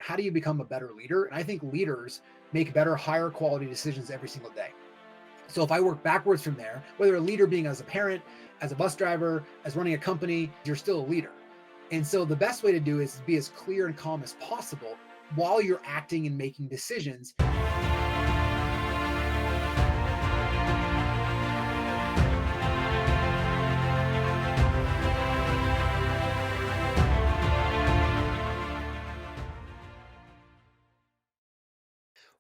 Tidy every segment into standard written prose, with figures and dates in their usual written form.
how do you become a better leader? And I think leaders make better, higher quality decisions every single day. So if I work backwards from there, whether a leader being as a parent, as a bus driver, as running a company, you're still a leader. And so the best way to do is be as clear and calm as possible while you're acting and making decisions.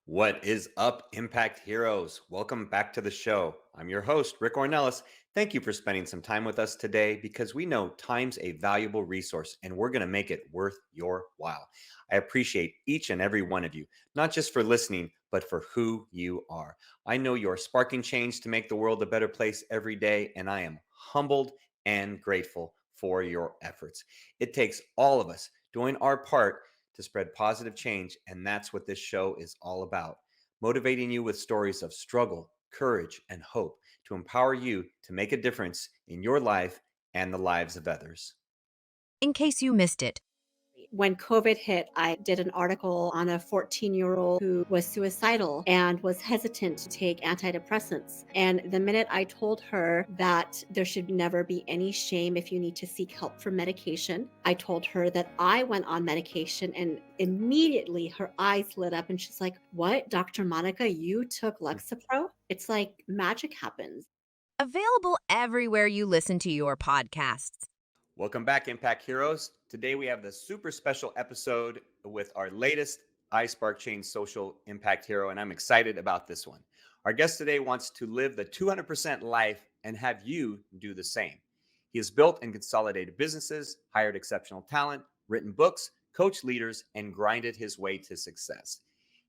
What is up, Impact Heroes? Welcome back to the show. I'm your host, Rick Ornelas. Thank you for spending some time with us today because we know time's a valuable resource and we're going to make it worth your while. I appreciate each and every one of you, not just for listening, but for who you are. I know you're sparking change to make the world a better place every day, and I am humbled and grateful for your efforts. It takes all of us doing our part to spread positive change, and that's what this show is all about. Motivating you with stories of struggle, courage, and hope to empower you to make a difference in your life and the lives of others. In case you missed it. When COVID hit, I did an article on a 14-year-old who was suicidal and was hesitant to take antidepressants. And the minute I told her that there should never be any shame if you need to seek help for medication, I told her that I went on medication, and immediately her eyes lit up and she's like, "What, Dr. Monica, you took Lexapro?" It's like magic happens. Available everywhere you listen to your podcasts. Welcome back, Impact Heroes. Today we have the super special episode with our latest iSpark Change social impact hero, and I'm excited about this one. Our guest today wants to live the 200% life and have you do the same. He has built and consolidated businesses, hired exceptional talent, written books, coached leaders, and grinded his way to success.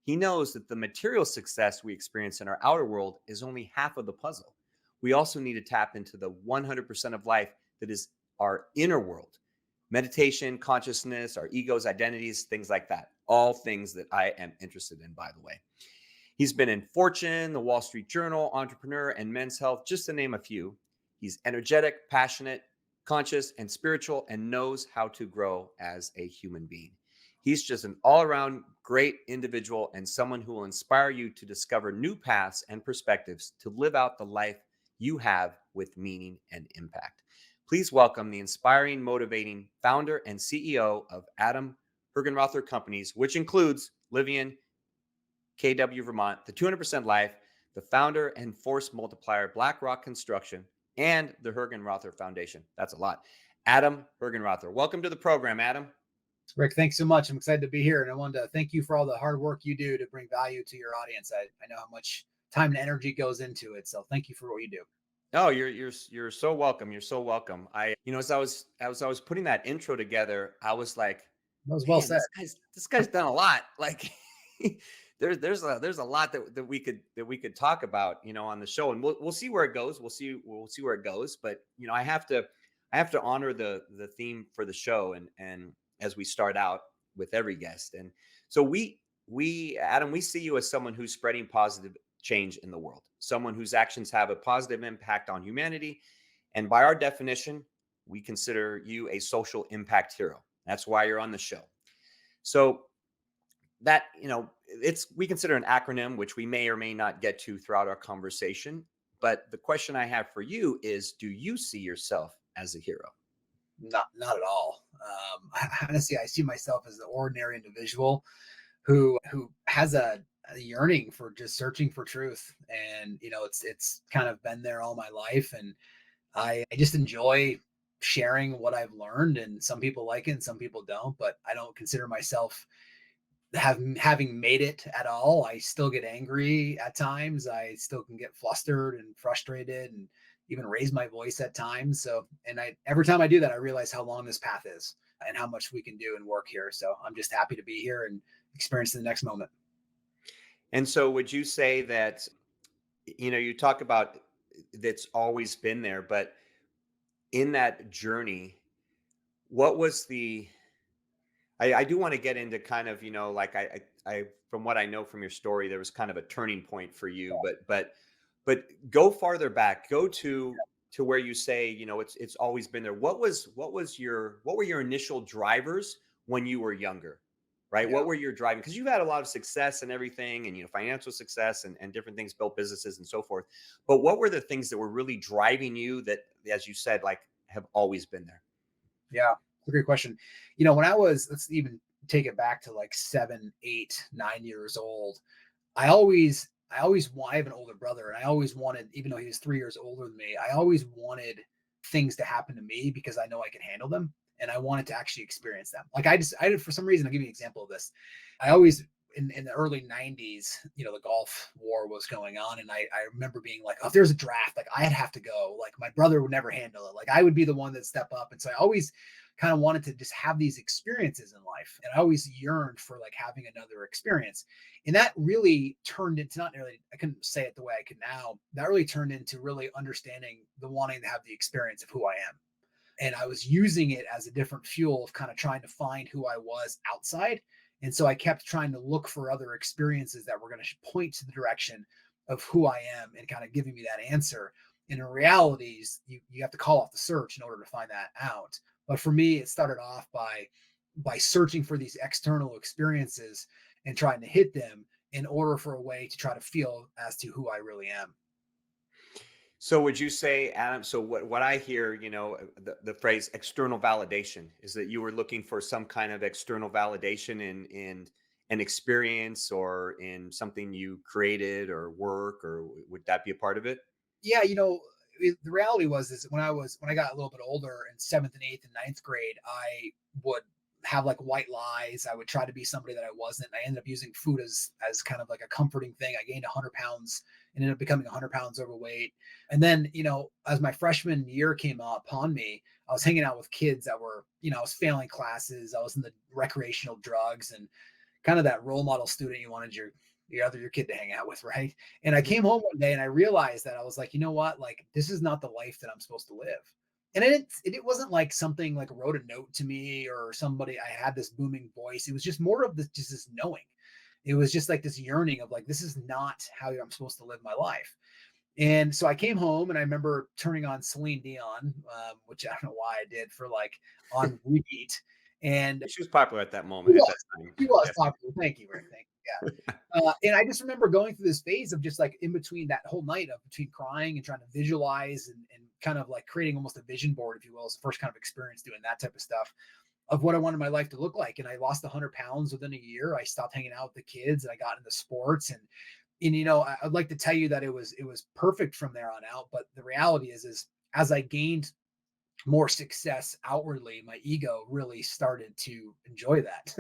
He knows that the material success we experience in our outer world is only half of the puzzle. We also need to tap into the 100% of life that is our inner world. Meditation, consciousness, our egos, identities, things like that. All things that I am interested in, by the way. He's been in Fortune, the Wall Street Journal, Entrepreneur, and Men's Health, just to name a few. He's energetic, passionate, conscious, and spiritual, and knows how to grow as a human being. He's just an all-around great individual and someone who will inspire you to discover new paths and perspectives to live out the life you have with meaning and impact. Please welcome the inspiring, motivating founder and CEO of Adam Hergenrother Companies, which includes Livian, KW, Vermont, the 200% Life, the founder and force multiplier, BlackRock Construction, and the Hergenrother Foundation. That's a lot. Adam Hergenrother. Welcome to the program, Adam. Rick, thanks so much. I'm excited to be here. And I wanted to thank you for all the hard work you do to bring value to your audience. I know how much time and energy goes into it. So thank you for what you do. Oh, you're so welcome. You're so welcome. As I was putting that intro together, I was like, That was well man, said. this guy's done a lot. Like there's a lot that we could talk about, on the show, and we'll see where it goes. We'll see where it goes. But I have to honor the theme for the show, and as we start out with every guest. And so Adam, we see you as someone who's spreading positive change in the world, someone whose actions have a positive impact on humanity. And by our definition, we consider you a social impact hero. That's why you're on the show. So that, we consider an acronym, which we may or may not get to throughout our conversation. But the question I have for you is, do you see yourself as a hero? Not at all. Honestly, I see myself as an ordinary individual who has a yearning for just searching for truth. And, it's kind of been there all my life. And I just enjoy sharing what I've learned, and some people like it and some people don't, but I don't consider myself having made it at all. I still get angry at times. I still can get flustered and frustrated and even raise my voice at times. So, and every time I do that, I realize how long this path is and how much we can do and work here. So I'm just happy to be here and experience the next moment. And so would you say that, you talk about that's always been there, but in that journey, what was I do want to get into kind of, like I, from what I know from your story, there was kind of a turning point for you, but go farther back, go to where you say, it's always been there. What were your initial drivers when you were younger? right? Yeah. What were your driving? Because you've had a lot of success and everything, and financial success and different things, built businesses and so forth. But what were the things that were really driving you that, as you said, like have always been there? Yeah. It's a great question. When I was, let's even take it back to like 7, 8, 9 years old. I have an older brother, and I always wanted, even though he was 3 years older than me, I always wanted things to happen to me because I know I can handle them, and I wanted to actually experience them. Like I did for some reason. I'll give you an example of this. I always, in the early 90s, the Gulf War was going on. And I remember being like, oh, if there's a draft, like I'd have to go. Like my brother would never handle it. Like I would be the one that step up. And so I always kind of wanted to just have these experiences in life. And I always yearned for like having another experience. And that really turned into, not really, I couldn't say it the way I could now. That really turned into really understanding the wanting to have the experience of who I am. And I was using it as a different fuel of kind of trying to find who I was outside. And so I kept trying to look for other experiences that were going to point to the direction of who I am and kind of giving me that answer. And in realities, you have to call off the search in order to find that out. But for me, it started off by searching for these external experiences and trying to hit them in order for a way to try to feel as to who I really am. So would you say, Adam, so what I hear, the phrase external validation is that you were looking for some kind of external validation in an experience or in something you created or work, or would that be a part of it? Yeah, the reality was is when I got a little bit older in seventh and eighth and ninth grade, I would have like white lies. I would try to be somebody that I wasn't. I ended up using food as kind of like a comforting thing. I gained 100 pounds and ended up becoming 100 pounds overweight. And then, as my freshman year came upon me, I was hanging out with kids that were, I was failing classes. I was in the recreational drugs and kind of that role model student you wanted your kid to hang out with, right? And I came home one day and I realized that I was like, you know what? Like this is not the life that I'm supposed to live. And it wasn't like something like wrote a note to me or somebody I had this booming voice. It was just more of this just this knowing. It was just like this yearning of like this is not how I'm supposed to live my life. And so I came home and I remember turning on Celine Dion, which I don't know why I did for like on repeat. And She was popular at that he moment, at was. that time. He was Yes. popular. Thank you, Rick. Thank you. Yeah. And I just remember going through this phase of just like in between that whole night of between crying and trying to visualize and kind of like creating almost a vision board, if you will, as the first kind of experience doing that type of stuff of what I wanted my life to look like. And I lost 100 pounds within a year. I stopped hanging out with the kids and I got into sports and I'd like to tell you that it was perfect from there on out. But the reality is as I gained more success outwardly, my ego really started to enjoy that.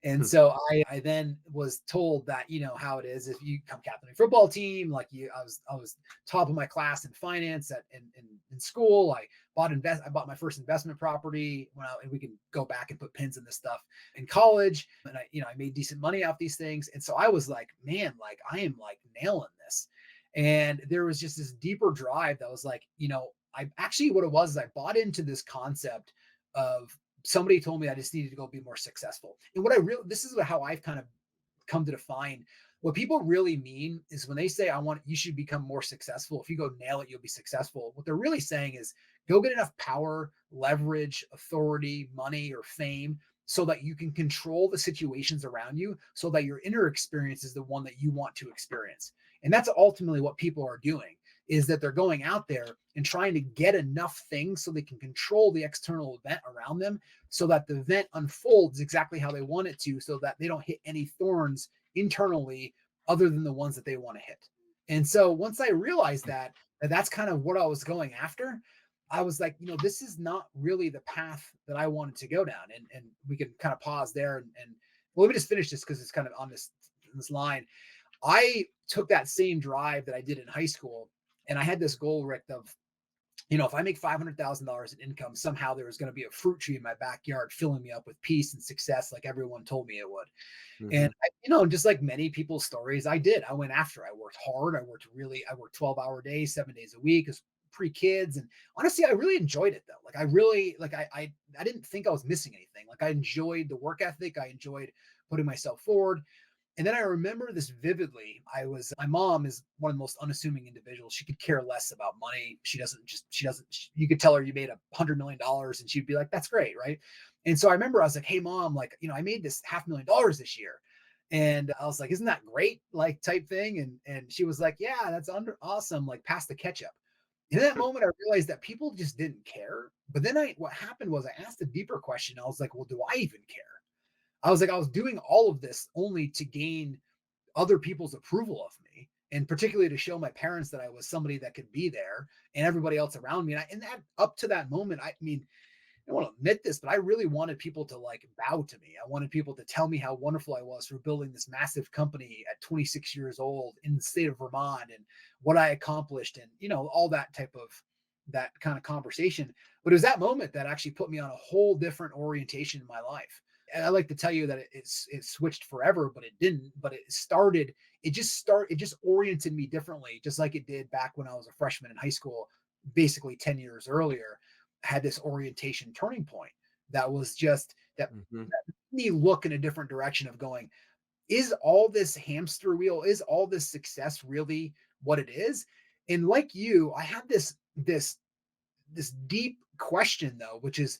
And Hmm. so I then was told that, how it is if you come captain of a football team, like I was top of my class in finance in school. I bought my first investment property and we can go back and put pins in this stuff in college. And I made decent money off these things. And so I was like, man, like I am like nailing this. And there was just this deeper drive that was like, I actually what it was is I bought into this concept of somebody told me I just needed to go be more successful. And what I really this is how I've kind of come to define what people really mean is when they say you should become more successful. If you go nail it, you'll be successful. What they're really saying is go get enough power, leverage, authority, money, or fame so that you can control the situations around you so that your inner experience is the one that you want to experience. And that's ultimately what people are doing is that they're going out there and trying to get enough things so they can control the external event around them so that the event unfolds exactly how they want it to so that they don't hit any thorns internally other than the ones that they want to hit. And so once I realized that that's kind of what I was going after, I was like, this is not really the path that I wanted to go down. And we can kind of pause there and well, let me just finish this because it's kind of on this line. I took that same drive that I did in high school and I had this goal, Rick, of if I make $500,000 in income, somehow there was going to be a fruit tree in my backyard filling me up with peace and success like everyone told me it would. And, Hmm. just like many people's stories, I did. I went after it. I worked hard. I worked 12-hour days, 7 days a week as pre-kids. And honestly, I really enjoyed it though. Like I really, like I didn't think I was missing anything. Like I enjoyed the work ethic. I enjoyed putting myself forward. And then I remember this vividly. My mom is one of the most unassuming individuals. She could care less about money. You could tell her you made $100 million and she'd be like, that's great. Right. And so I remember I was like, hey mom, like, I made this $500,000 this year. And I was like, isn't that great? Like type thing. And she was like, yeah, that's awesome. Like pass the ketchup. In that moment, I realized that people just didn't care. But then what happened was I asked a deeper question. I was like, well, do I even care? I was like, I was doing all of this only to gain other people's approval of me, and particularly to show my parents that I was somebody that could be there and everybody else around me. And that up to that moment, I mean, I don't want to admit this, but I really wanted people to like bow to me. I wanted people to tell me how wonderful I was for building this massive company at 26 years old in the state of Vermont and what I accomplished and, all that kind of conversation. But it was that moment that actually put me on a whole different orientation in my life. And I like to tell you that it switched forever, but it didn't. But it just oriented me differently, just like it did back when I was a freshman in high school, basically 10 years earlier. Had this orientation turning point that was just that made me look in a different direction of going, is all this hamster wheel, is all this success really what it is? And like you, I had this deep question though, which is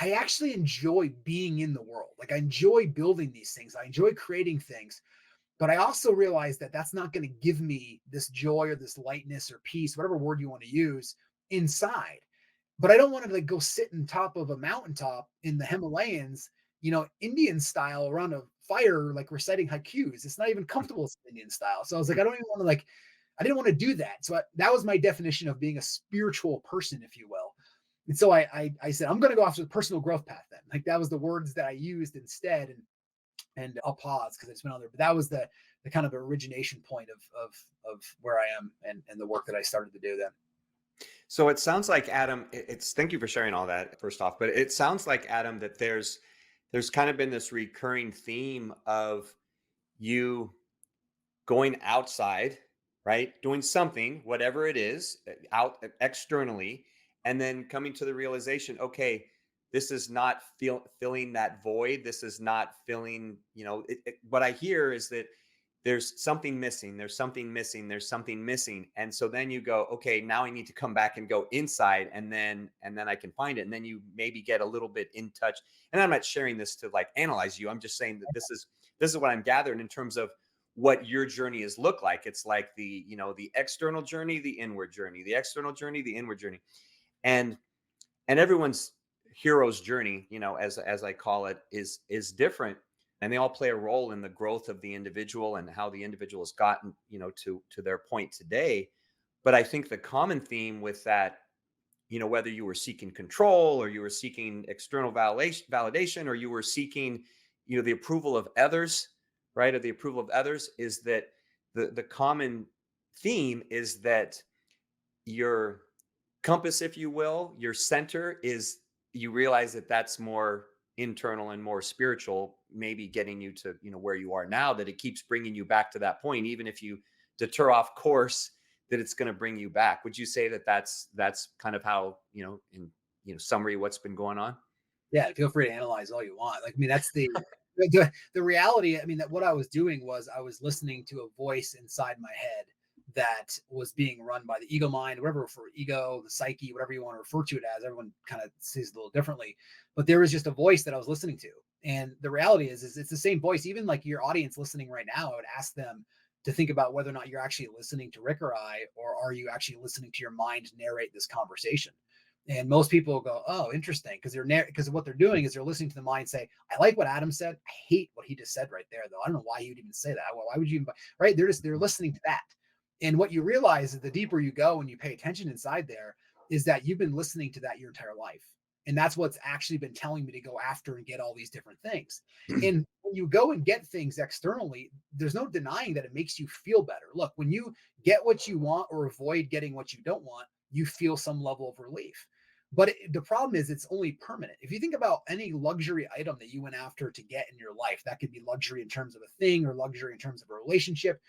I actually enjoy being in the world. Like I enjoy building these things. I enjoy creating things, but I also realize that that's not going to give me this joy or this lightness or peace, whatever word you want to use inside. But I don't want to like go sit on top of a mountaintop in the Himalayas, Indian style around a fire, like reciting haikus. It's not even comfortable as Indian style. So I was like, I don't even want to I didn't want to do that. So that was my definition of being a spiritual person, if you will. And so I said, I'm going to go after the personal growth path then. Like that was the words that I used instead. And I'll pause because I just went on there. But that was the kind of origination point of where I am and the work that I started to do then. So it sounds like, Adam, it's thank you for sharing all that first off, but it sounds like, Adam, that there's kind of been this recurring theme of you going outside, right? Doing something, whatever it is, out externally, and then coming to the realization, okay, this is not filling that void. This is not filling, what I hear is that there's something missing, there's something missing, there's something missing. And so then you go, okay, now I need to come back and go inside and then I can find it. And then you maybe get a little bit in touch. And I'm not sharing this to like analyze you. I'm just saying that this is what I'm gathering in terms of what your journey has looked like. It's like the external journey, the inward journey, the external journey, the inward journey. And everyone's hero's journey, as I call it, is different. And they all play a role in the growth of the individual and how the individual has gotten, to their point today. But I think the common theme with that, whether you were seeking control or you were seeking external validation or you were seeking, the approval of others, right? Or the approval of others, is that the common theme is that your compass, if you will, your center is, you realize that that's more internal and more spiritual, maybe getting you to, where you are now, that it keeps bringing you back to that point, even if you deter off course, that it's going to bring you back. Would you say that that's kind of how, in, summary, what's been going on? Yeah. Feel free to analyze all you want. Like, I mean, that's the reality. I mean, that what I was doing was I was listening to a voice inside my head that was being run by the ego mind, whatever, for ego, the psyche, whatever you want to refer to it as. Everyone kind of sees it a little differently, but there was just a voice that I was listening to. And the reality is it's the same voice. Even like your audience listening right now, I would ask them to think about whether or not you're actually listening to Rick or I, or are you actually listening to your mind narrate this conversation? And most people go, oh, interesting. Because what they're doing is they're listening to the mind say, I like what Adam said. I hate what he just said right there, though. I don't know why he would even say that. Well, why would you even, right? They're listening to that. And what you realize is the deeper you go and you pay attention inside there is that you've been listening to that your entire life. And that's what's actually been telling me to go after and get all these different things. And when you go and get things externally, there's no denying that it makes you feel better. Look, when you get what you want or avoid getting what you don't want, you feel some level of relief. But the problem is it's only permanent. If you think about any luxury item that you went after to get in your life, that could be luxury in terms of a thing or luxury in terms of a relationship.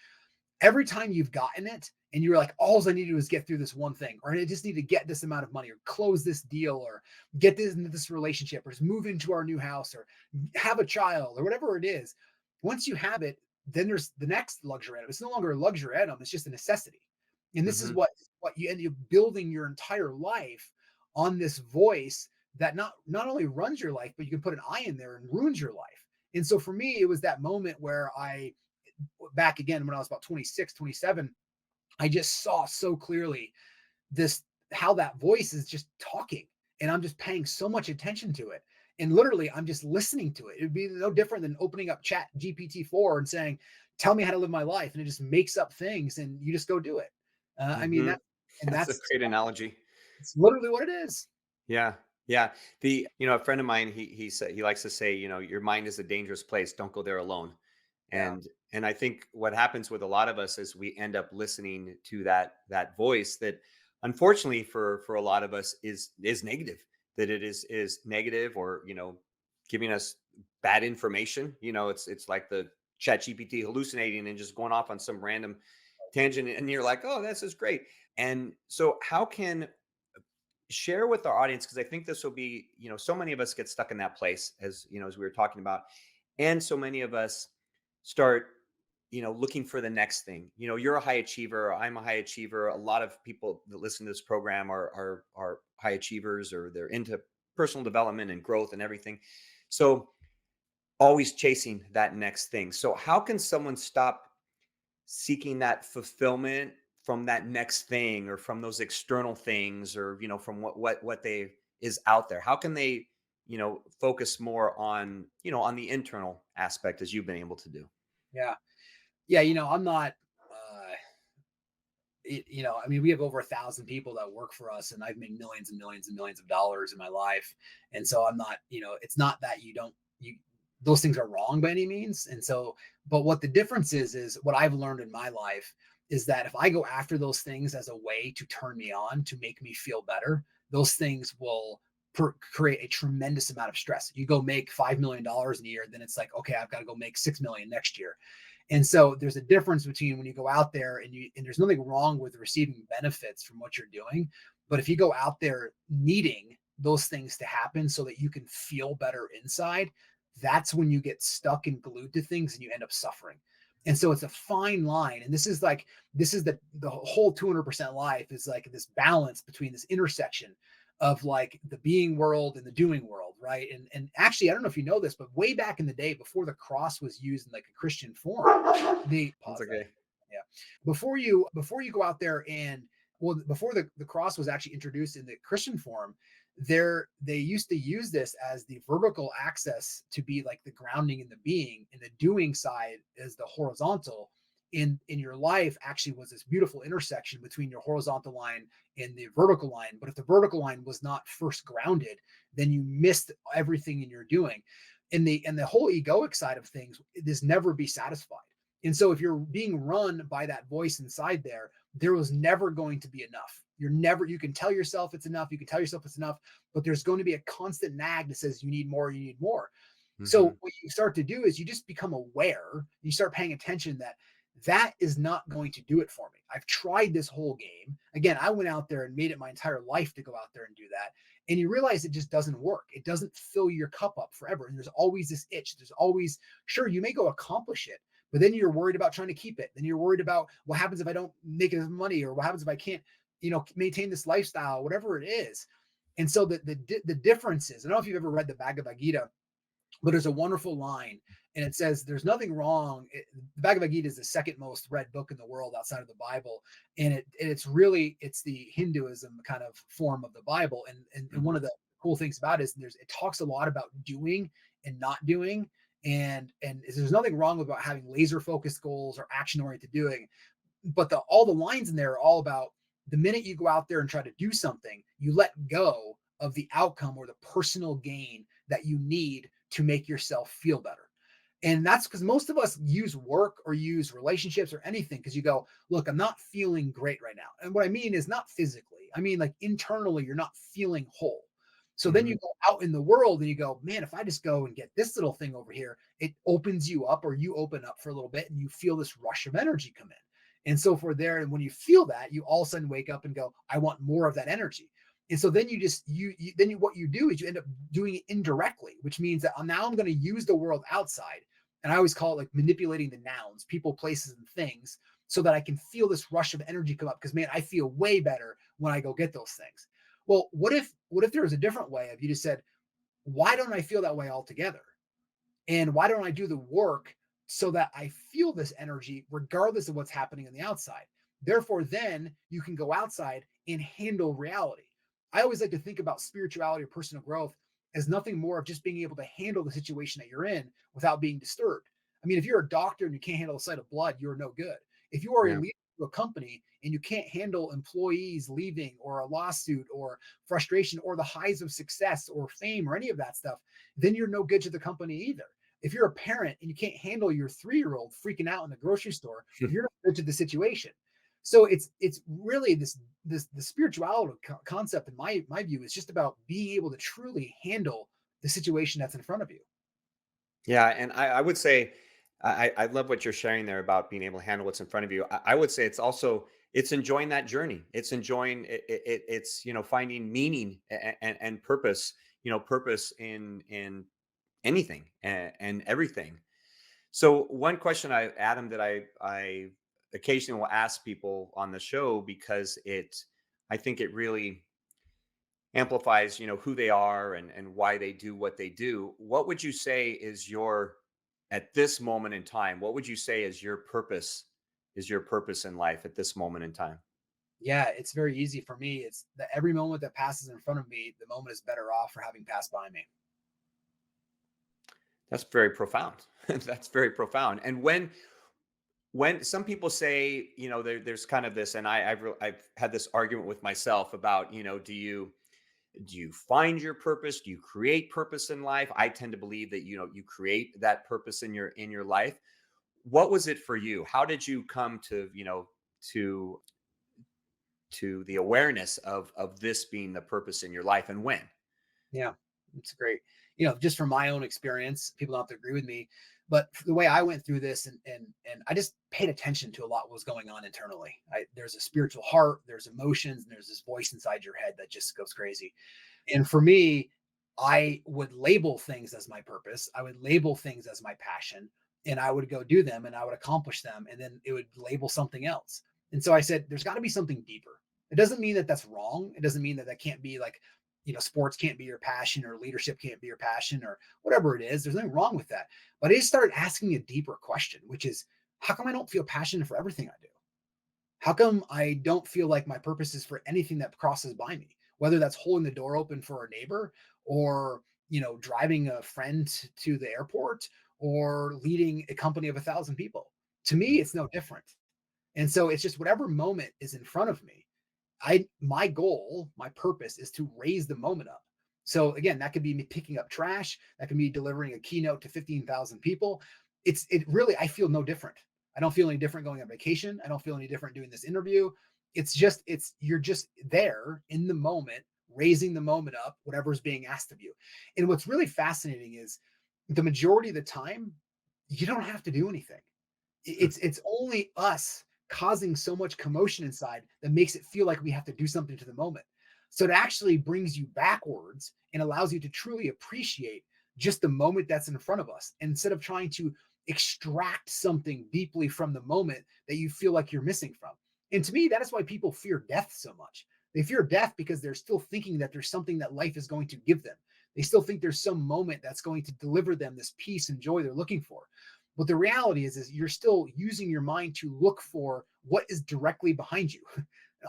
Every time you've gotten it and you're like, all I need to do is get through this one thing, or I just need to get this amount of money or close this deal or get this into this relationship or just move into our new house or have a child or whatever it is. Once you have it, then there's the next luxury item. It's no longer a luxury item. It's just a necessity. And this is Hmm. what you end up building your entire life on this voice that not only runs your life, but you can put an I in there and ruins your life. And so for me, it was that moment where back again, when I was about 26, 27, I just saw so clearly this, how that voice is just talking, and I'm just paying so much attention to it. And literally I'm just listening to it. It'd be no different than opening up chat GPT-4 and saying, tell me how to live my life. And it just makes up things and you just go do it. I mean, Hmm. and That's a that's, great analogy. it's literally what it is. Yeah. Yeah. A friend of mine, he said, he likes to say, your mind is a dangerous place. Don't go there alone. Yeah. And I think what happens with a lot of us is we end up listening to that voice that, unfortunately for a lot of us, is negative. That it is negative, or giving us bad information. It's like the chat GPT hallucinating and just going off on some random tangent, and you're like, oh, this is great. And so how can share with our audience, because I think this will be, so many of us get stuck in that place, as we were talking about, and so many of us start, looking for the next thing. You're a high achiever, I'm a high achiever. A lot of people that listen to this program are high achievers, or they're into personal development and growth and everything. So always chasing that next thing. So how can someone stop seeking that fulfillment from that next thing, or from those external things, or from what they is out there? How can they focus more on on the internal aspect, as you've been able to do? Yeah. Yeah. I'm not, I mean, we have over 1,000 people that work for us, and I've made millions and millions and millions of dollars in my life. And so I'm not, it's not that those things are wrong by any means. And so, but what the difference is what I've learned in my life is that if I go after those things as a way to turn me on, to make me feel better, those things will create a tremendous amount of stress. You go make $5 million in a year, then it's like, okay, I've got to go make 6 million next year. And so there's a difference between when you go out there and there's nothing wrong with receiving benefits from what you're doing. But if you go out there needing those things to happen so that you can feel better inside, that's when you get stuck and glued to things and you end up suffering. And so it's a fine line. And this is the whole 200% life is like this balance between this intersection of like the being world and the doing world, right? And actually, I don't know if you know this, but way back in the day, before the cross was used in like a Christian form, the That's pause that. okay. Yeah. Before you go out there and, well, before the cross was actually introduced in the Christian form, they used to use this as the vertical axis to be like the grounding and the being, and the doing side is the horizontal. In your life actually was this beautiful intersection between your horizontal line and the vertical line. But if the vertical line was not first grounded, then you missed everything in your doing. And the whole egoic side of things is never be satisfied. And so if you're being run by that voice inside there was never going to be enough. You can tell yourself it's enough, but there's going to be a constant nag that says you need more, you need more. Hmm. So what you start to do is you just become aware, you start paying attention that is not going to do it for me. I've tried this whole game. Again, I went out there and made it my entire life to go out there and do that. And you realize it just doesn't work. It doesn't fill your cup up forever. And there's always this itch. There's always, sure, you may go accomplish it, but then you're worried about trying to keep it. Then you're worried about what happens if I don't make enough money, or what happens if I can't, maintain this lifestyle, whatever it is. And so the difference is, I don't know if you've ever read the Bhagavad Gita, but there's a wonderful line, and it says there's nothing wrong. The Bhagavad Gita is the second most read book in the world outside of the Bible, and it's the Hinduism kind of form of the Bible. And one Hmm. of the cool things about it is it talks a lot about doing and not doing, and there's nothing wrong about having laser focused goals or action oriented doing, but all the lines in there are all about the minute you go out there and try to do something, you let go of the outcome or the personal gain that you need to make yourself feel better. And that's because most of us use work or use relationships or anything because you go, look, I'm not feeling great right now. And what I mean is not physically, I mean like internally, you're not feeling whole. So then Hmm. you go out in the world and you go, man, if I just go and get this little thing over here, it opens you up, or you open up for a little bit and you feel this rush of energy come in. And so for there, and when you feel that, you all of a sudden wake up and go, I want more of that energy. And so then what you do is you end up doing it indirectly, which means that now I'm going to use the world outside And I always call it like manipulating the nouns, people, places, and things, so that I can feel this rush of energy come up. Because man, I feel way better when I go get those things. Well, what if there was a different way of you just said, why don't I feel that way altogether? And why don't I do the work so that I feel this energy regardless of what's happening on the outside? Therefore, then you can go outside and handle reality. I always like to think about spirituality or personal growth as nothing more of just being able to handle the situation that you're in without being disturbed. I mean, if you're a doctor and you can't handle the sight of blood, you're no good. If you are a Yeah. leader of a company and you can't handle employees leaving or a lawsuit or frustration or the highs of success or fame or any of that stuff, then you're no good to the company either. If you're a parent and you can't handle your 3-year-old freaking out in the grocery store, you're not good to the situation. So it's really this the spirituality concept in my view is just about being able to truly handle the situation that's in front of you. Yeah, and I would say I love what you're sharing there about being able to handle what's in front of you. I would say it's also it's enjoying that journey. It's enjoying it's finding meaning and purpose. Purpose in anything and everything. So one question Adam, that I occasionally will ask people on the show because I think it really amplifies who they are and why they do what they do. What would you say is your at this moment in time, what would you say is your purpose in life at this moment in time? Yeah, it's very easy for me. It's that every moment that passes in front of me, the moment is better off for having passed by me. That's very profound. That's very profound. And when some people say, there's kind of this, and I've had this argument with myself about, do you find your purpose? Do you create purpose in life? I tend to believe that you create that purpose in your life. What was it for you? How did you come to to the awareness of this being the purpose in your life, and when? Yeah, it's great. Just from my own experience, people don't have to agree with me, but the way I went through this and I just paid attention to a lot what was going on internally. There's a spiritual heart, there's emotions, and there's this voice inside your head that just goes crazy. And for me, I would label things as my purpose. I would label things as my passion, and I would go do them and I would accomplish them, and then it would label something else. And so I said, there's got to be something deeper. It doesn't mean that that's wrong. It doesn't mean that that can't be like, sports can't be your passion or leadership can't be your passion or whatever it is. There's nothing wrong with that. But I just started asking a deeper question, which is, how come I don't feel passionate for everything I do? How come I don't feel like my purpose is for anything that crosses by me? Whether that's holding the door open for a neighbor or, driving a friend to the airport or leading a company of 1,000 people. To me, it's no different. And so it's just whatever moment is in front of me. My goal, my purpose is to raise the moment up. So again, that could be me picking up trash, that can be delivering a keynote to 15,000 people. It really, I feel no different. I don't feel any different going on vacation. I don't feel any different doing this interview. You're just there in the moment, raising the moment up, whatever's being asked of you. And what's really fascinating is the majority of the time, you don't have to do anything. It's only us causing so much commotion inside that makes it feel like we have to do something to the moment. So it actually brings you backwards and allows you to truly appreciate just the moment that's in front of us instead of trying to extract something deeply from the moment that you feel like you're missing from. And to me, that is why people fear death so much. They fear death because they're still thinking that there's something that life is going to give them. They still think there's some moment that's going to deliver them this peace and joy they're looking for. But the reality is you're still using your mind to look for what is directly behind you.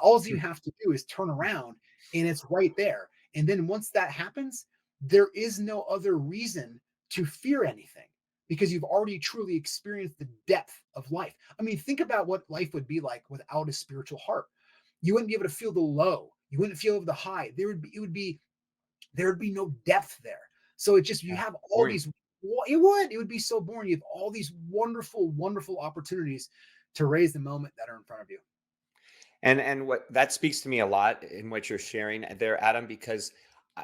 All you have to do is turn around and it's right there. And then once that happens, there is no other reason to fear anything because you've already truly experienced the depth of life. I mean, think about what life would be like without a spiritual heart. You wouldn't be able to feel the low. You wouldn't feel the high. There would be no depth there. So it just, you Yeah. have all Boring. these, it would be so boring. You have all these wonderful, wonderful opportunities to raise the moment that are in front of you. And what that speaks to me a lot in what you're sharing there, Adam, because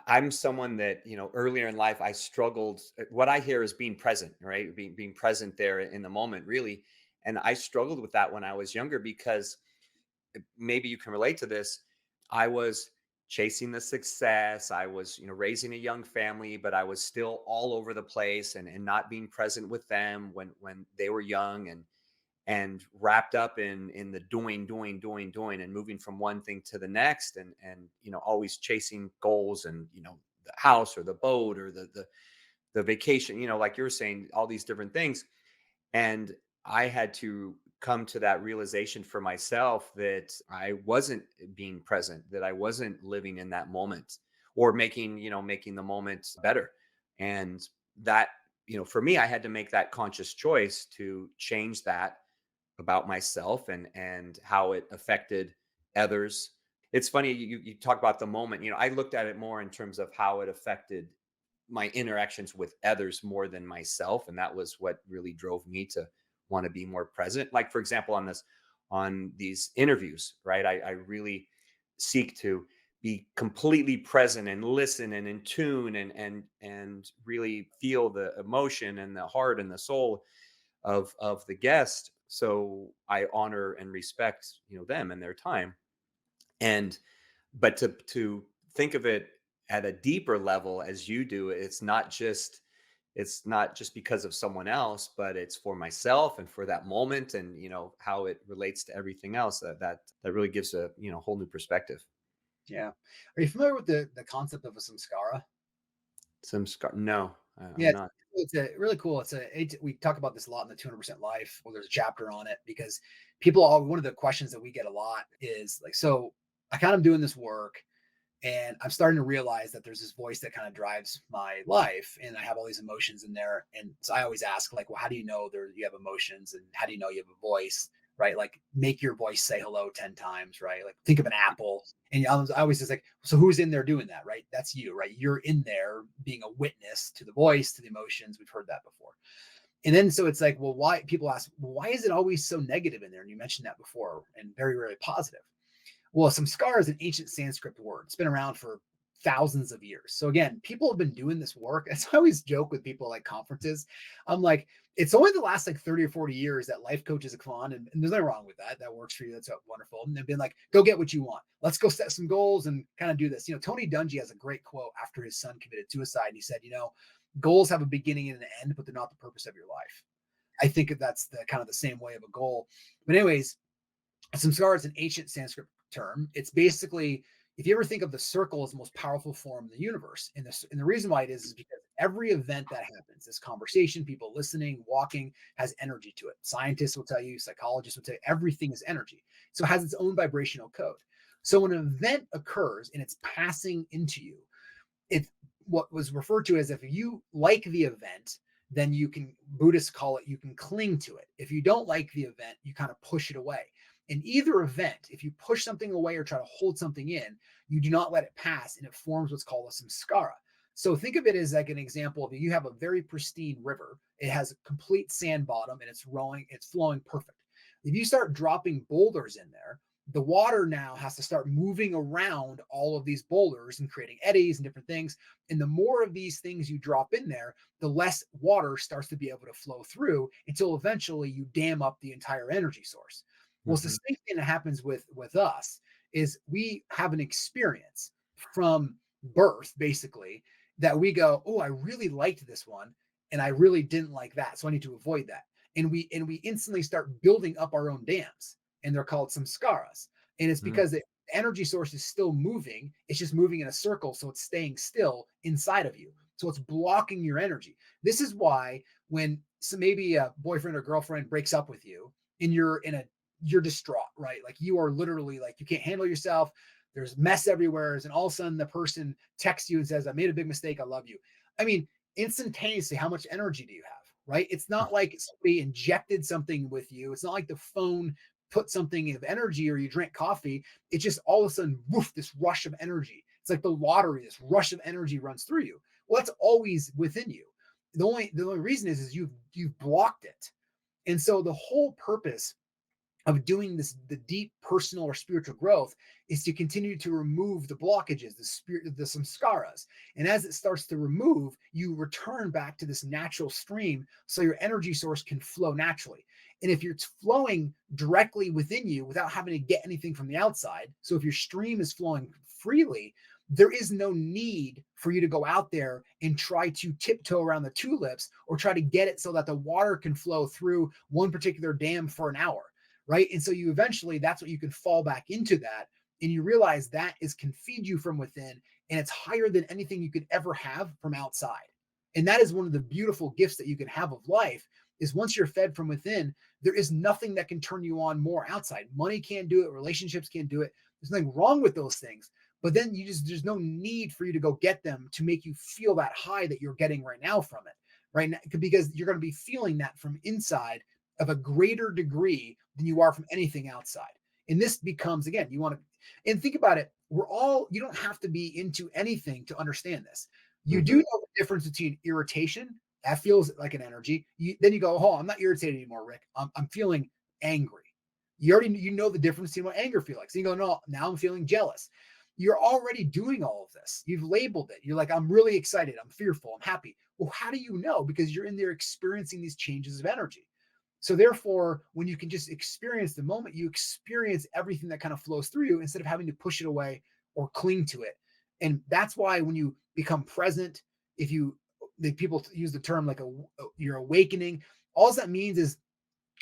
I'm someone that, earlier in life I struggled. What I hear is being present, right? Being present there in the moment, really. And I struggled with that when I was younger because maybe you can relate to this. I was chasing the success. I was, raising a young family, but I was still all over the place, and not being present with them when they were young, and wrapped up in the doing and moving from one thing to the next, and always chasing goals, and the house or the boat or the vacation, like you were saying, all these different things. And I had to come to that realization for myself that I wasn't being present, that I wasn't living in that moment, or making the moment better. And that, for me, I had to make that conscious choice to change that about myself, and how it affected others. It's funny, you talk about the moment. I looked at it more in terms of how it affected my interactions with others more than myself, and that was what really drove me to want to be more present. Like, for example, on these interviews, right? I really seek to be completely present and listen and in tune, and really feel the emotion and the heart and the soul of the guest, so I honor and respect them and their time. And but to think of it at a deeper level as you do, it's not just because of someone else, but it's for myself and for that moment, and how it relates to everything else. That really gives a whole new perspective. Yeah. Are you familiar with the concept of a samskara? No, Yeah, I'm not. it's a really cool. We talk about this a lot in the 200% Life. Well, there's a chapter on it because one of the questions that we get a lot is like, so I kind of doing this work, and I'm starting to realize that there's this voice that kind of drives my life, and I have all these emotions in there. And so I always ask, like, well, how do you know you have emotions, and how do you know you have a voice? Right? Like, make your voice say hello 10 times, right? Like, think of an apple. And I always just like, so who's in there doing that, right? That's you, right? You're in there being a witness to the voice, to the emotions. We've heard that before. And then so it's like, well, why people ask, well, why is it always so negative in there? And you mentioned that before, and very, very positive. Well, samskara is an ancient Sanskrit word. It's been around for thousands of years. So again, people have been doing this work. As I always joke with people like conferences, I'm like, it's only the last like 30 or 40 years that life coaches have come on, and there's nothing wrong with that. That works for you. That's wonderful. And they've been like, go get what you want. Let's go set some goals and kind of do this. Tony Dungy has a great quote after his son committed suicide. And he said, goals have a beginning and an end, but they're not the purpose of your life. I think that's the kind of the same way of a goal. But anyways, samskara is an ancient Sanskrit term. It's basically, if you ever think of the circle as the most powerful form in the universe, and the reason why it is because every event that happens, this conversation, people listening, walking, has energy to it. Scientists will tell you, psychologists will tell you, everything is energy. So it has its own vibrational code. So when an event occurs and it's passing into you, it's what was referred to as, if you like the event, then Buddhists call it, you can cling to it. If you don't like the event, you kind of push it away. In either event, if you push something away or try to hold something in, you do not let it pass, and it forms what's called a samskara. So think of it as like an example of, you have a very pristine river. It has a complete sand bottom, and it's flowing perfect. If you start dropping boulders in there, the water now has to start moving around all of these boulders and creating eddies and different things. And the more of these things you drop in there, the less water starts to be able to flow through, until eventually you dam up the entire energy source. Well, it's the same thing that happens with us. Is we have an experience from birth, basically, that we go, oh, I really liked this one, and I really didn't like that, so I need to avoid that. And we instantly start building up our own dams, and they're called samskaras. And it's because the energy source is still moving. It's just moving in a circle, so it's staying still inside of you. So it's blocking your energy. This is why when maybe a boyfriend or girlfriend breaks up with you, and you're distraught, right? Like, you are literally like, you can't handle yourself. There's mess everywhere. And all of a sudden the person texts you and says, I made a big mistake. I love you. I mean, instantaneously, how much energy do you have, right? It's not like somebody injected something with you. It's not like the phone put something of energy, or you drank coffee. It's just all of a sudden, woof, this rush of energy. It's like the lottery, this rush of energy runs through you. Well, that's always within you. The only reason is you've blocked it. And so the whole purpose of doing the deep personal or spiritual growth is to continue to remove the blockages, the samskaras. And as it starts to remove, you return back to this natural stream, so your energy source can flow naturally. And if you're flowing directly within you without having to get anything from the outside, so if your stream is flowing freely, there is no need for you to go out there and try to tiptoe around the tulips or try to get it so that the water can flow through one particular dam for an hour, right? And so you eventually, that's what you can fall back into that. And you realize that is can feed you from within, and it's higher than anything you could ever have from outside. And that is one of the beautiful gifts that you can have of life is once you're fed from within, there is nothing that can turn you on more outside. Money can't do it. Relationships can't do it. There's nothing wrong with those things. But then there's no need for you to go get them to make you feel that high that you're getting right now from it, right now, because you're going to be feeling that from inside of a greater degree than you are from anything outside. And this becomes, again, you want to, and think about it. You don't have to be into anything to understand this. You do know the difference between irritation, that feels like an energy. Then you go, oh, I'm not irritated anymore, Rick. I'm feeling angry. You know the difference between what anger feels like. So you go, no, now I'm feeling jealous. You're already doing all of this. You've labeled it. You're like, I'm really excited. I'm fearful. I'm happy. Well, how do you know? Because you're in there experiencing these changes of energy. So therefore, when you can just experience the moment, you experience everything that kind of flows through you instead of having to push it away or cling to it. And that's why when you become present, people use the term like you're awakening, all that means is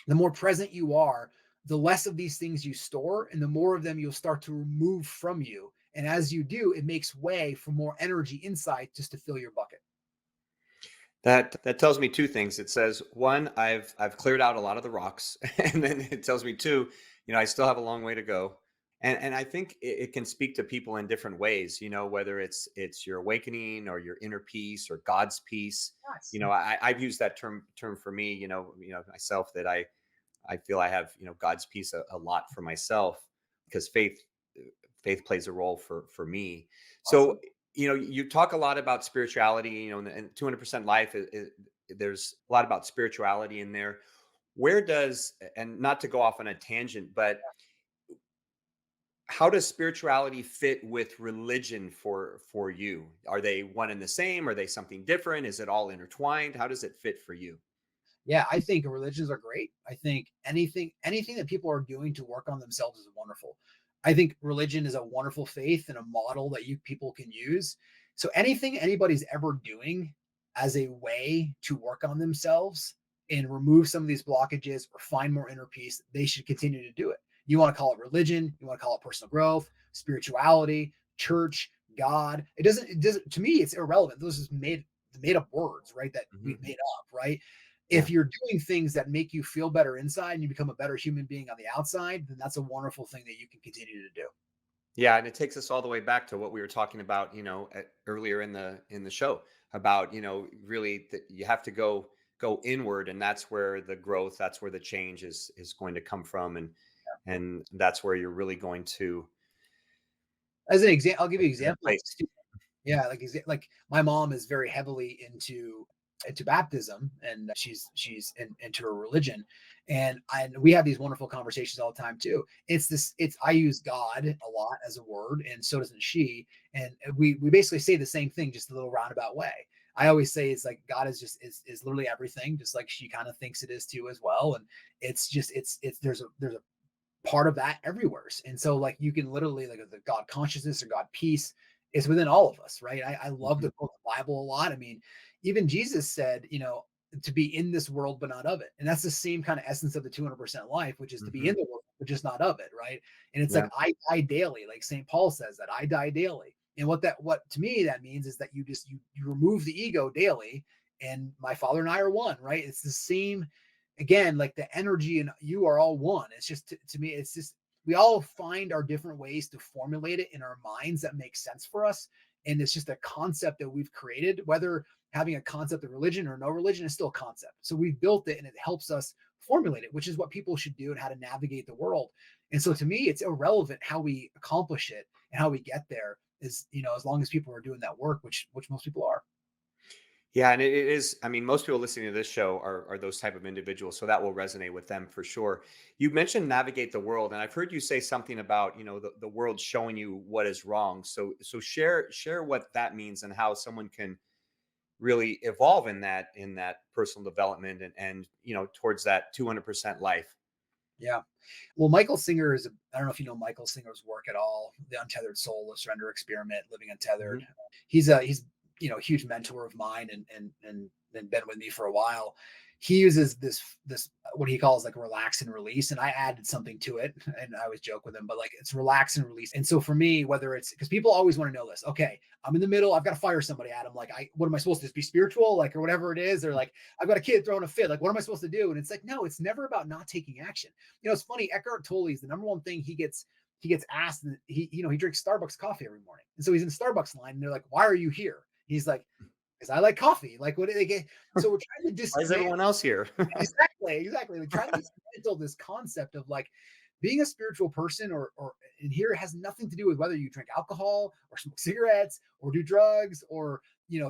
the more present you are, the less of these things you store and the more of them you'll start to remove from you. And as you do, it makes way for more energy inside just to fill your bucket. That tells me two things. It says, one, I've cleared out a lot of the rocks, and then it tells me two, I still have a long way to go. And I think it can speak to people in different ways, whether it's your awakening or your inner peace or God's peace. Yes. I've used that term for me, myself, that I feel I have, God's peace a lot for myself, because faith plays a role for me. Awesome. So, you talk a lot about spirituality, and 200% life there's a lot about spirituality in there. And not to go off on a tangent, but how does spirituality fit with religion for you? Are they one and the same? Are they something different? Is it all intertwined? How does it fit for you? Yeah, I think religions are great. I think anything that people are doing to work on themselves is wonderful. I think religion is a wonderful faith and a model that you people can use. So anything anybody's ever doing as a way to work on themselves and remove some of these blockages or find more inner peace, they should continue to do it. You want to call it religion, you want to call it personal growth, spirituality, church, God. It doesn't to me, it's irrelevant. Those are made up words, right? That we've made up, right? Yeah. If you're doing things that make you feel better inside and you become a better human being on the outside, then that's a wonderful thing that you can continue to do. Yeah, and it takes us all the way back to what we were talking about, earlier in the show about, really that you have to go inward, and that's where the growth, that's where the change is going to come from, and that's where you're really going to As an example, I'll give you an get a example of place. this too. Yeah, like my mom is very heavily into baptism, and into her religion, and we have these wonderful conversations all the time too. It's I use God a lot as a word, and so doesn't she, and we basically say the same thing, just a little roundabout way. I always say it's like God is literally everything, just like she kind of thinks it is too as well, and it's there's a part of that everywhere. And so like you can literally like the God consciousness or God peace is within all of us, right? I love Mhm. to quote the Bible a lot. I mean, even Jesus said, to be in this world but not of it. And that's the same kind of essence of the 200% life, which is to be in Mhm. the world but just not of it, right? And it's like Yeah. I die daily, like St. Paul says that I die daily. And what to me that means is that you remove the ego daily, and my father and I are one, right? It's the same, again, like the energy and you are all one. It's just to me, it's just we all find our different ways to formulate it in our minds that make sense for us. And it's just a concept that we've created, whether having a concept of religion or no religion is still a concept. So we've built it and it helps us formulate it, which is what people should do and how to navigate the world. And so to me, it's irrelevant how we accomplish it and how we get there is, as long as people are doing that work, which most people are. Yeah, and it is. I mean, most people listening to this show are those type of individuals, so that will resonate with them for sure. You mentioned navigate the world, and I've heard you say something about the world showing you what is wrong. So share what that means and how someone can really evolve in that personal development and towards that 200% life. Yeah. Well, Michael Singer is, I don't know if you know Michael Singer's work at all, The Untethered Soul, The Surrender Experiment, Living Untethered. Mhm. He's a huge mentor of mine and been with me for a while. He uses this what he calls like relax and release, and I added something to it, and I always joke with him, but like it's relax and release. And so for me, whether it's because people always want to know this, okay, I'm in the middle, I've got to fire somebody, Adam. Like, what am I supposed to be spiritual, like, or whatever it is, or like I've got a kid throwing a fit, like, what am I supposed to do? And it's like, no, it's never about not taking action. It's funny. Eckhart Tolle is the number one thing he gets asked. And he drinks Starbucks coffee every morning, and so he's in Starbucks line, and they're like, "Why are you here?" He's like, "Because I like coffee." Like, what do they get? So we're trying to Why is dismantle. everyone else here? Exactly. Like trying to dismantle this concept of like being a spiritual person, or and here it has nothing to do with whether you drink alcohol or smoke cigarettes or do drugs or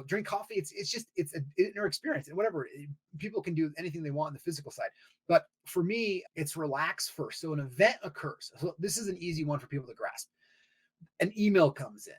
drink coffee. It's just it's an inner experience, and whatever people can do anything they want on the physical side. But for me, it's relax first. So an event occurs. So this is an easy one for people to grasp. An email comes in,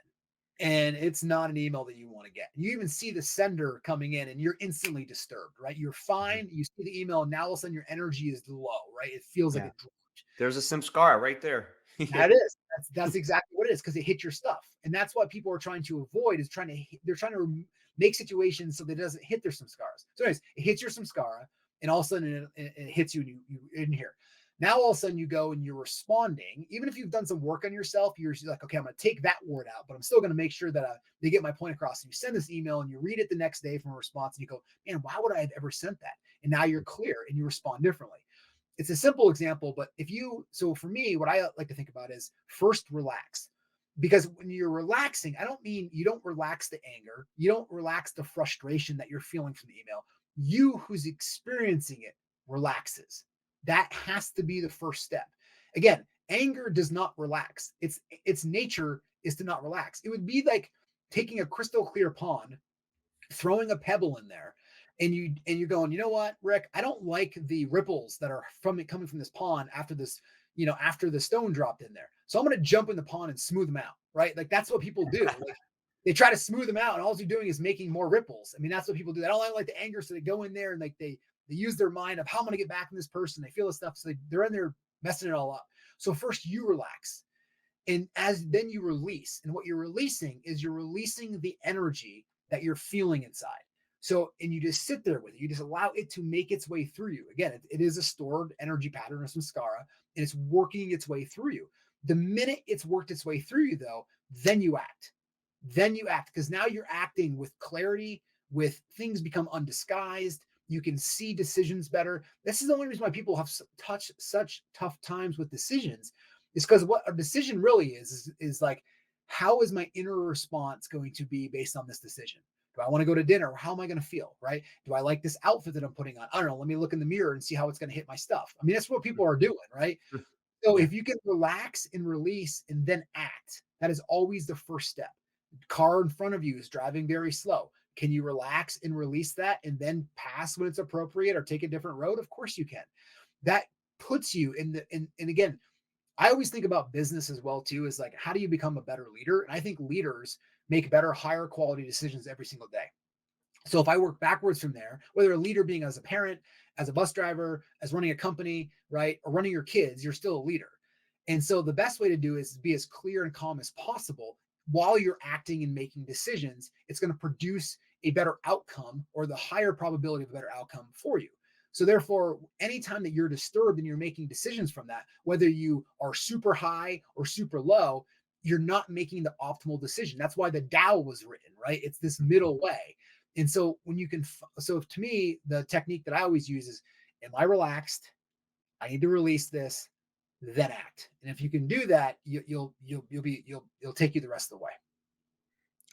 and it's not an email that you want to get. You even see the sender coming in and you're instantly disturbed, right? You're Mhm. fine. You see the email, and now all of a sudden your energy is low, right? It feels like Yeah. it dropped. There's a samskara right there. Yeah. That is. That's exactly what it is, because it hit your stuff. And that's what people are trying to avoid, is they're trying to make situations so that it doesn't hit their samskaras. So anyways, it hits your samskara, and all of a sudden it hits you, and you in here. Now all of a sudden you go and you're responding. Even if you've done some work on yourself, you're like, okay, I'm going to take that word out, but I'm still going to make sure that they get my point across. And you send this email and you read it the next day from a response, and you go, man, why would I have ever sent that? And now you're clear and you respond differently. It's a simple example, but so for me, what I like to think about is first relax. Because when you're relaxing, I don't mean you don't relax the anger, you don't relax the frustration that you're feeling from the email. You who's experiencing it relaxes. That has to be the first step. Again, anger does not relax. Its nature is to not relax. It would be like taking a crystal clear pond, throwing a pebble in there, and you're going, you know what, Rick, I don't like the ripples that are from it coming from this pond after this, after the stone dropped in there, so I'm going to jump in the pond and smooth them out, right? Like that's what people do. Like they try to smooth them out, and all you're doing is making more ripples. I mean, that's what people do. They don't like the anger, so they go in there and like they use their mind of how I'm going to get back in this person. They feel this stuff, so they're in there messing it all up. So first you relax, and as then you release, and what you're releasing is you're releasing the energy that you're feeling inside. So, and you just sit there with it, you just allow it to make its way through you. Again, it is a stored energy pattern or samskara, and it's working its way through you. The minute it's worked its way through you, though, then you act because now you're acting with clarity, with things become undisguised. You can see decisions better. This is the only reason why people have such tough times with decisions, is because what a decision really is like, how is my inner response going to be based on this decision? Do I want to go to dinner? How am I going to feel? Right? Do I like this outfit that I'm putting on? I don't know. Let me look in the mirror and see how it's going to hit my stuff. I mean, that's what people are doing, right? So Yeah. if you can relax and release and then act, that is always the first step. Car in front of you is driving very slow. Can you relax and release that and then pass when it's appropriate or take a different road? Of course you can. That puts you in and again, I always think about business as well too, is like, how do you become a better leader? And I think leaders make better, higher quality decisions every single day. So if I work backwards from there, whether a leader being as a parent, as a bus driver, as running a company, right, or running your kids, you're still a leader. And so the best way to do is be as clear and calm as possible while you're acting and making decisions. It's going to produce a better outcome, or the higher probability of a better outcome for you. So therefore, anytime that you're disturbed and you're making decisions from that, whether you are super high or super low, you're not making the optimal decision. That's why the Tao was written, right? It's this middle way. And so when you can, so to me, the technique that I always use is, am I relaxed? I need to release this, then act. And if you can do that, you'll take you the rest of the way.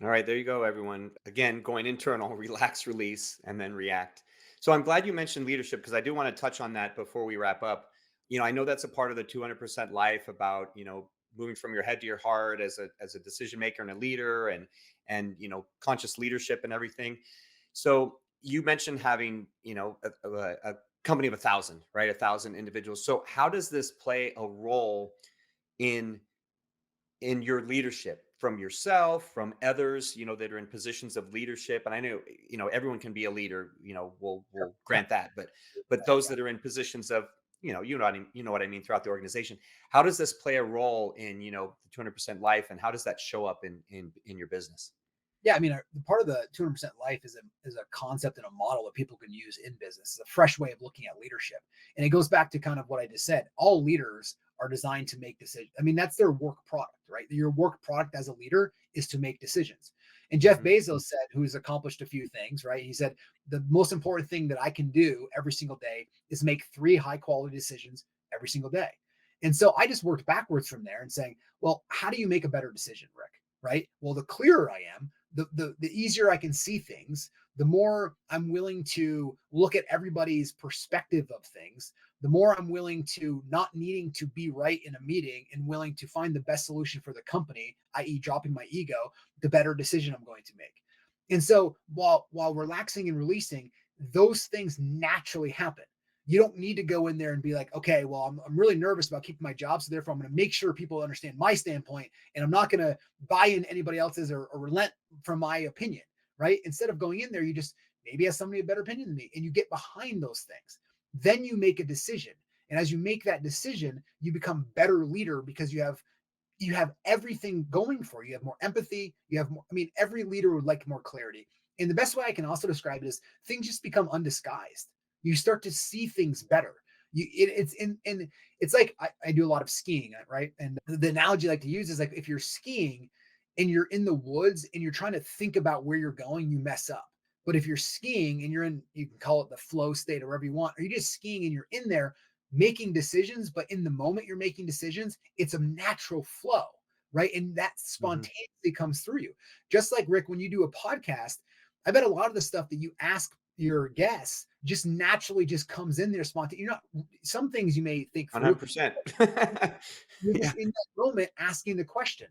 All right, there you go, everyone. Again, going internal, relax, release, and then react. So I'm glad you mentioned leadership, because I do want to touch on that before we wrap up. I know that's a part of the 200% life, about, moving from your head to your heart as a decision maker and a leader, and conscious leadership and everything. So you mentioned having, a company of 1,000, right? 1,000 individuals. So how does this play a role in your leadership, from yourself, from others, that are in positions of leadership? And I know, everyone can be a leader, we'll grant that, but those that are in positions of, you know what I mean, throughout the organization. How does this play a role in, the 200% life, and how does that show up in your business? Yeah, I mean, part of the 200% life is a concept and a model that people can use in business. It's a fresh way of looking at leadership, and it goes back to kind of what I just said. All leaders are designed to make decisions. I mean, that's their work product, right? Your work product as a leader is to make decisions. And Jeff Hmm. Bezos said, who's accomplished a few things, right? He said the most important thing that I can do every single day is make 3 high quality decisions every single day. And so I just worked backwards from there and saying, well, how do you make a better decision, Rick? Right? Well, the clearer I am, the easier I can see things, the more I'm willing to look at everybody's perspective of things, the more I'm willing to not needing to be right in a meeting and willing to find the best solution for the company, i.e., dropping my ego, the better decision I'm going to make. And so while relaxing and releasing, those things naturally happen. You don't need to go in there and be like, okay, well, I'm really nervous about keeping my job. So therefore, I'm going to make sure people understand my standpoint, and I'm not going to buy in anybody else's or relent from my opinion, right? Instead of going in there, you just maybe has somebody a better opinion than me, and you get behind those things. Then you make a decision. And as you make that decision, you become better leader because you have everything going for you. You have more empathy. You have more, I mean, every leader would like more clarity. And the best way I can also describe it is things just become undisguised. You start to see things better. It's like I do a lot of skiing, right? And the analogy I like to use is like if you're skiing and you're in the woods and you're trying to think about where you're going, you mess up. But if you're skiing and you're in, you can call it the flow state or whatever you want, or you're just skiing and you're in there making decisions, but in the moment you're making decisions, it's a natural flow, right? And that Hmm. spontaneously comes through you. Just like Rick, when you do a podcast, I bet a lot of the stuff that you ask your guests just naturally just comes in there spontaneously. You're not some things you may think through. 100%. You're Yeah. just in that moment asking the question.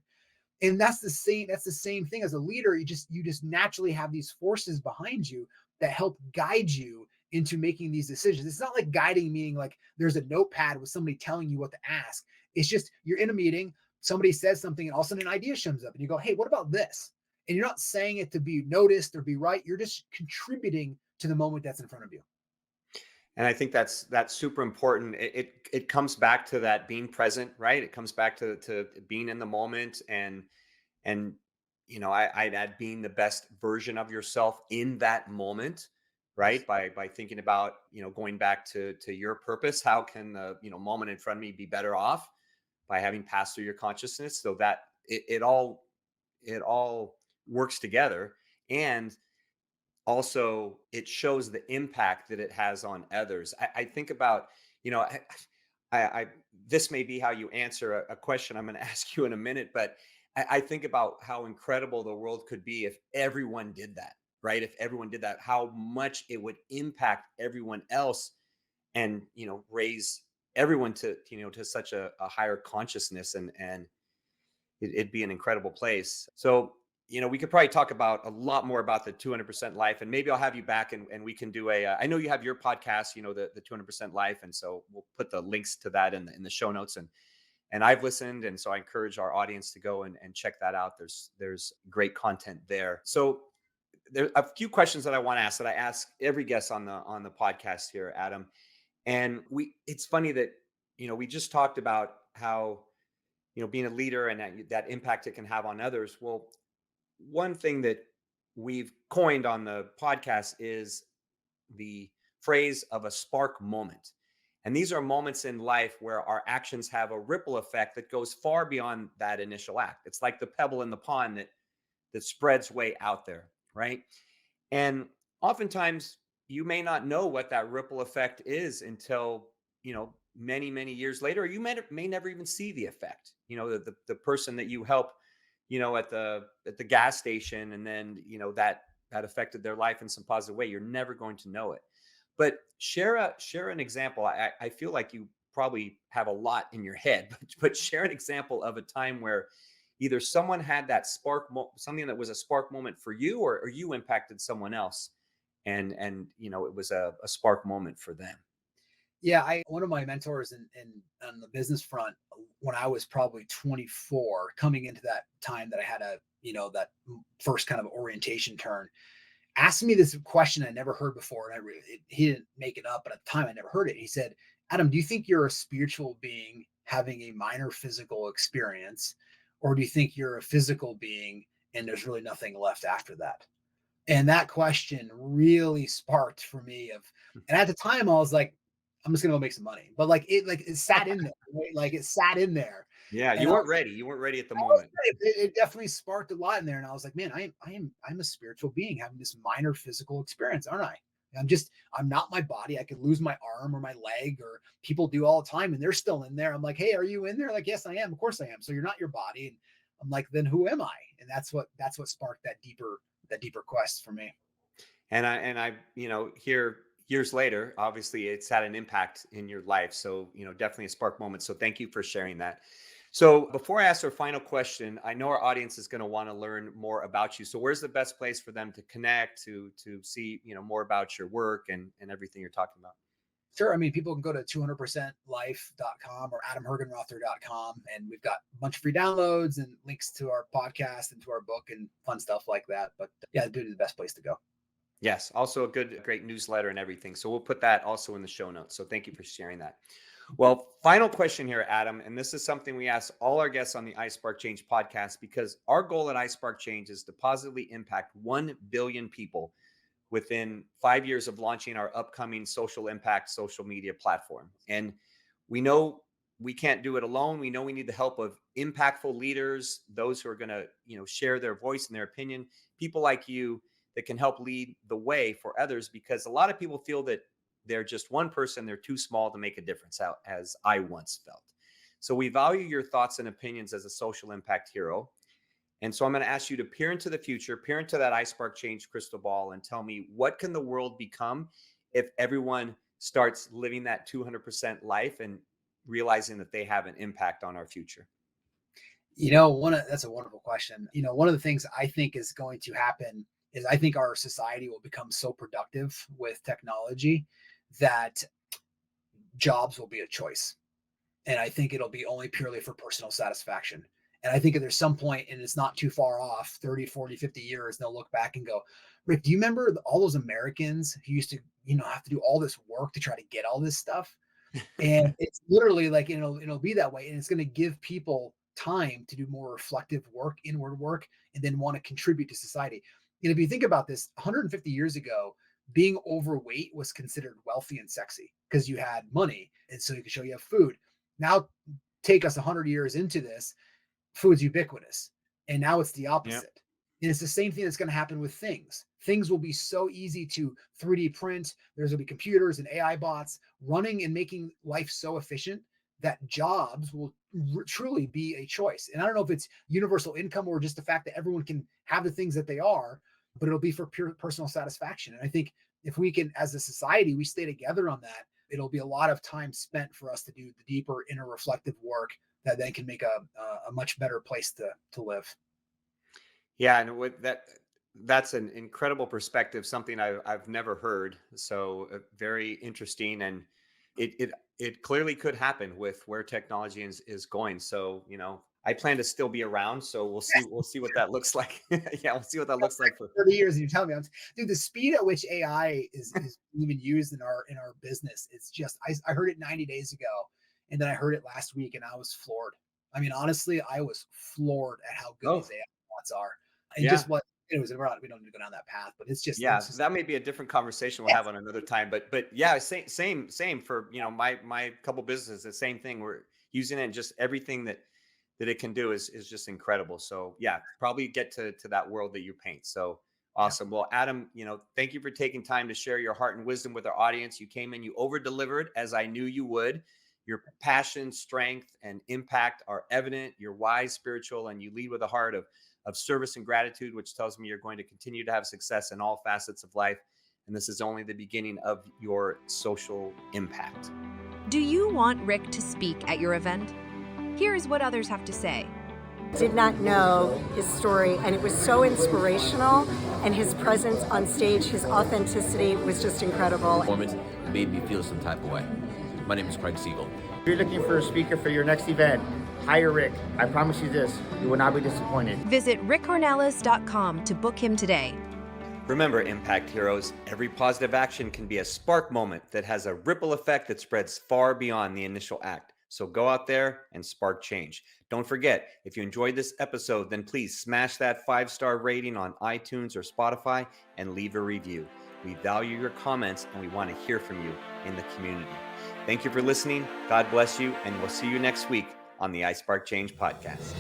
And that's the same thing as a leader. You just naturally have these forces behind you that help guide you into making these decisions. It's not like guiding, meaning like there's a notepad with somebody telling you what to ask. It's just you're in a meeting, somebody says something, and all of a sudden an idea comes up, and you go, "Hey, what about this?" And you're not saying it to be noticed or be right. You're just contributing to the moment that's in front of you. And I think that's super important. It comes back to that being present, right? It comes back to being in the moment, and I'd add being the best version of yourself in that moment, Yes. right? By thinking about, going back to your purpose. How can the, moment in front of me be better off by having passed through your consciousness, so that it all works together. And also it shows the impact that it has on others. I think about, you know, I this may be how you answer a question I'm going to ask you in a minute, but I think about how incredible the world could be if everyone did that, right? If everyone did that, how much it would impact everyone else, and raise everyone to such a higher consciousness, and it'd be an incredible place. So, we could probably talk about a lot more about the 200% life, and maybe I'll have you back, and we can do I know you have your podcast, the 200% life. And so we'll put the links to that in the show notes. And I've listened. And so I encourage our audience to go and check that out. There's great content there. So there are a few questions that I want to ask, that I ask every guest on the podcast here, Adam. And it's funny that, we just talked about how, being a leader, and that impact it can have on others. Well, one thing that we've coined on the podcast is the phrase of a spark moment. And these are moments in life where our actions have a ripple effect that goes far beyond that initial act. It's like the pebble in the pond that spreads way out there, right? And oftentimes you may not know what that ripple effect is until, many, many years later. Or you may never even see the effect. The person that you help, at the gas station, and then, that affected their life in some positive way. You're never going to know it. But share an example. I feel like you probably have a lot in your head, but share an example of a time where either someone had that something that was a spark moment for you, or you impacted someone else, and it was a spark moment for them. Yeah, I one of my mentors in on the business front when I was probably 24, coming into that time that I had that first kind of orientation turn, asked me this question I never heard before, and he didn't make it up, but at the time I never heard it. He said, Adam, do you think you're a spiritual being having a minor physical experience, or do you think you're a physical being and there's really nothing left after that? And that question really sparked for me and at the time I was like, I'm just gonna go make some money. But it sat in there, right? Like it sat in there. Yeah, And you I weren't was ready. You weren't ready at the I was moment. it definitely sparked a lot in there. And I was like, man, I'm a spiritual being having this minor physical experience, aren't I? I'm not my body. I could lose my arm or my leg, or people do all the time and they're still in there. I'm like, hey, are you in there? Like, yes, I am. Of course I am. So you're not your body. And I'm like, then who am I? And that's what sparked that deeper quest for me. And I, here years later, obviously it's had an impact in your life. So, definitely a spark moment. So thank you for sharing that. So before I ask our final question, I know our audience is going to want to learn more about you. So where's the best place for them to connect, to see, more about your work and everything you're talking about? Sure. I mean, people can go to 200percentlife.com or adamhergenrother.com, and we've got a bunch of free downloads and links to our podcast and to our book and fun stuff like that. But yeah, it'd be the best place to go. Yes. Also great newsletter and everything. So we'll put that also in the show notes. So thank you for sharing that. Well, final question here, Adam. And this is something we ask all our guests on the iSpark Change podcast, because our goal at iSpark Change is to positively impact 1 billion people within 5 years of launching our upcoming social impact social media platform. And we know we can't do it alone. We know we need the help of impactful leaders, those who are going to, share their voice and their opinion, people like you that can help lead the way for others, because a lot of people feel that they're just one person, they're too small to make a difference, out as I once felt. So we value your thoughts and opinions as a social impact hero. And so I'm going to ask you to peer into the future, peer into that iSpark Change crystal ball, and tell me, what can the world become if everyone starts living that 200% life and realizing that they have an impact on our future? That's a wonderful question. One of the things I think is going to happen is I think our society will become so productive with technology that jobs will be a choice. And I think it'll be only purely for personal satisfaction. And I think if there's some point, and it's not too far off, 30, 40, 50 years, they'll look back and go, Rick, do you remember all those Americans who used to, have to do all this work to try to get all this stuff? And it's literally like, it'll be that way. And it's going to give people time to do more reflective work, inward work, and then want to contribute to society. If you think about this, 150 years ago, being overweight was considered wealthy and sexy because you had money. And so you could show you have food. Now take us 100 years into this, food's ubiquitous. And now it's the opposite. Yep. And it's the same thing that's going to happen with things. Things will be so easy to 3D print. There's going to be computers and AI bots running and making life so efficient that jobs will truly be a choice. And I don't know if it's universal income or just the fact that everyone can have the things that they are, but it'll be for pure personal satisfaction. And I think if we can, as a society, we stay together on that, it'll be a lot of time spent for us to do the deeper inner reflective work that then can make a much better place to live. Yeah. And with that's an incredible perspective, something I've never heard. So very interesting. And it clearly could happen with where technology is going. So, I plan to still be around. So we'll see what that looks like. Yeah. We'll see what that looks like for 30 years. And you tell me, dude, the speed at which AI is even used in our business, it's just, I heard it 90 days ago. And then I heard it last week and I was floored. I mean, honestly, I was floored at how good these AI bots are. And just what, anyways, we don't need to go down that path, but it's just, that may be a different conversation we'll have on another time. But yeah, same for, my couple businesses, the same thing. We're using it, and just everything that it can do is just incredible. So yeah, probably get to that world that you paint. So awesome. Yeah. Well, Adam, thank you for taking time to share your heart and wisdom with our audience. You came in, you over-delivered, as I knew you would. Your passion, strength, and impact are evident. You're wise, spiritual, and you lead with a heart of service and gratitude, which tells me you're going to continue to have success in all facets of life. And this is only the beginning of your social impact. Do you want Rick to speak at your event? Here's what others have to say. Did not know his story, and it was so inspirational, and his presence on stage, his authenticity was just incredible. Performance made me feel some type of way. My name is Craig Siegel. If you're looking for a speaker for your next event, hire Rick. I promise you this, you will not be disappointed. Visit rickcornelis.com to book him today. Remember, Impact Heroes, every positive action can be a spark moment that has a ripple effect that spreads far beyond the initial act. So go out there and spark change. Don't forget, if you enjoyed this episode, then please smash that 5-star rating on iTunes or Spotify and leave a review. We value your comments and we want to hear from you in the community. Thank you for listening. God bless you, and we'll see you next week on the iSpark Change podcast.